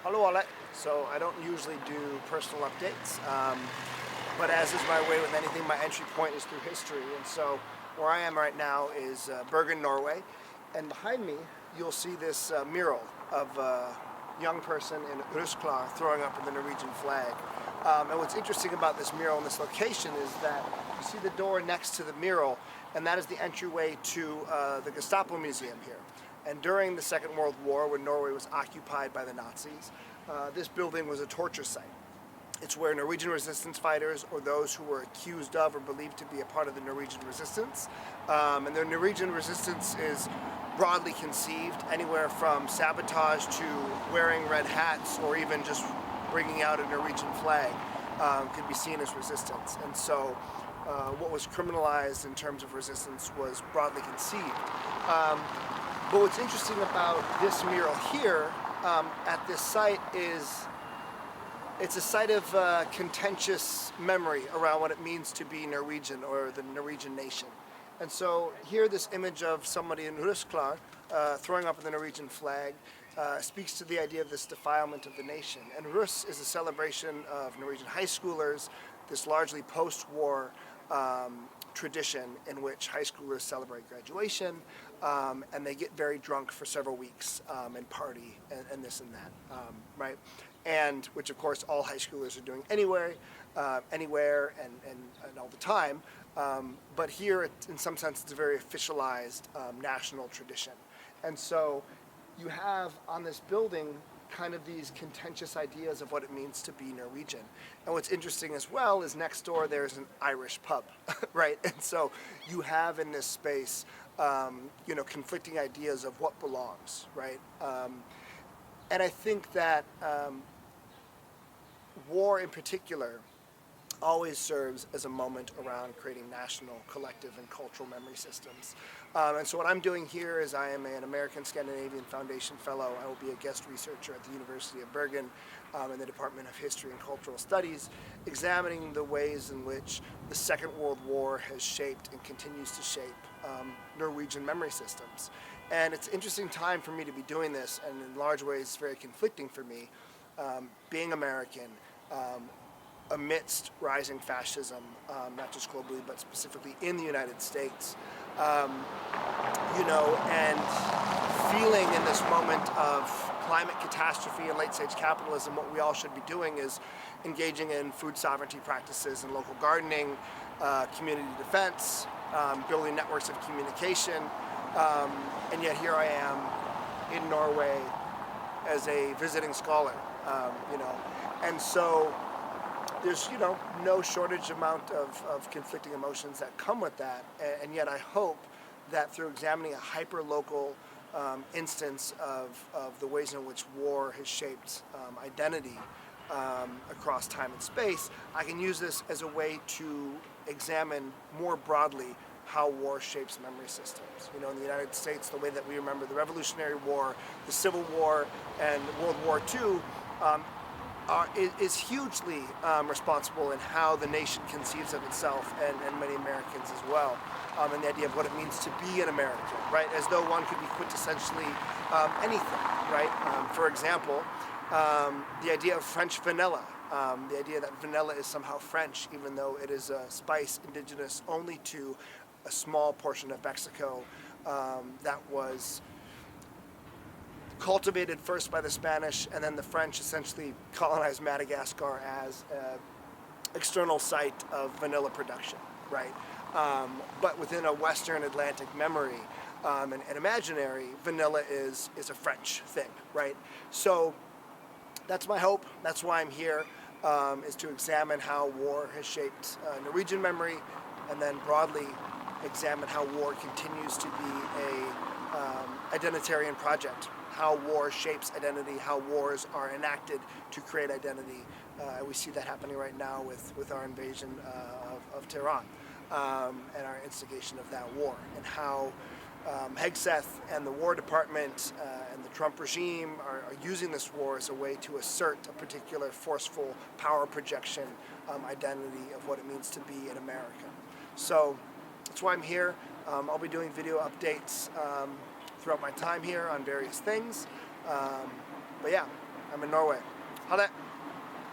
Hello, Olet. So I don't usually do personal updates, but as is my way with anything, my entry point is through history. And so where I am right now is Bergen, Norway, and behind me you'll see this mural of a young person in Russ throwing up the Norwegian flag. And what's interesting about this mural and this location is that you see the door next to the mural, and that is the entryway to the Gestapo Museum here. And during the Second World War, when Norway was occupied by the Nazis, this building was a torture site. It's where Norwegian resistance fighters, or those who were accused of or believed to be a part of the Norwegian resistance, and the Norwegian resistance is broadly conceived anywhere from sabotage to wearing red hats, or even just bringing out a Norwegian flag could be seen as resistance. And so what was criminalized in terms of resistance was broadly conceived. But what's interesting about this mural here at this site is it's a site of contentious memory around what it means to be Norwegian or the Norwegian nation. And so here this image of somebody in Rusklar throwing up the Norwegian flag speaks to the idea of this defilement of the nation. And Russ is a celebration of Norwegian high schoolers, this largely post-war tradition in which high schoolers celebrate graduation and they get very drunk for several weeks and party and this and that, right? And which of course all high schoolers are doing anywhere and all the time. But here, in some sense, it's a very officialized national tradition. And so you have on this building kind of these contentious ideas of what it means to be Norwegian. And what's interesting as well is next door there's an Irish pub, right? And so you have in this space, conflicting ideas of what belongs, right? And I think that war in particular always serves as a moment around creating national, collective, and cultural memory systems. And so what I'm doing here is I am an American Scandinavian Foundation Fellow. I will be a guest researcher at the University of Bergen in the Department of History and Cultural Studies, examining the ways in which the Second World War has shaped and continues to shape Norwegian memory systems. And it's an interesting time for me to be doing this, and in large ways very conflicting for me, being American, amidst rising fascism, not just globally, but specifically in the United States, and feeling in this moment of climate catastrophe and late-stage capitalism, what we all should be doing is engaging in food sovereignty practices and local gardening, community defense, building networks of communication, and yet here I am in Norway as a visiting scholar, and so there's, no shortage amount of conflicting emotions that come with that, and yet I hope that through examining a hyper-local instance of the ways in which war has shaped identity across time and space, I can use this as a way to examine more broadly how war shapes memory systems. In the United States, the way that we remember the Revolutionary War, the Civil War, and World War II, is hugely responsible in how the nation conceives of itself, and many Americans as well, and the idea of what it means to be an American, right? As though one could be quintessentially anything, right? For example, the idea of French vanilla, the idea that vanilla is somehow French, even though it is a spice indigenous only to a small portion of Mexico that was cultivated first by the Spanish, and then the French essentially colonized Madagascar as an external site of vanilla production, right? But within a Western Atlantic memory and imaginary, vanilla is a French thing, right? So that's my hope. That's why I'm here, is to examine how war has shaped Norwegian memory, and then broadly examine how war continues to be a identitarian project, how war shapes identity, how wars are enacted to create identity. We see that happening right now with our invasion of Tehran and our instigation of that war, and how Hegseth and the War Department and the Trump regime are using this war as a way to assert a particular forceful power projection identity of what it means to be an American. So that's why I'm here. I'll be doing video updates throughout my time here on various things. But yeah, I'm in Norway. Ha det!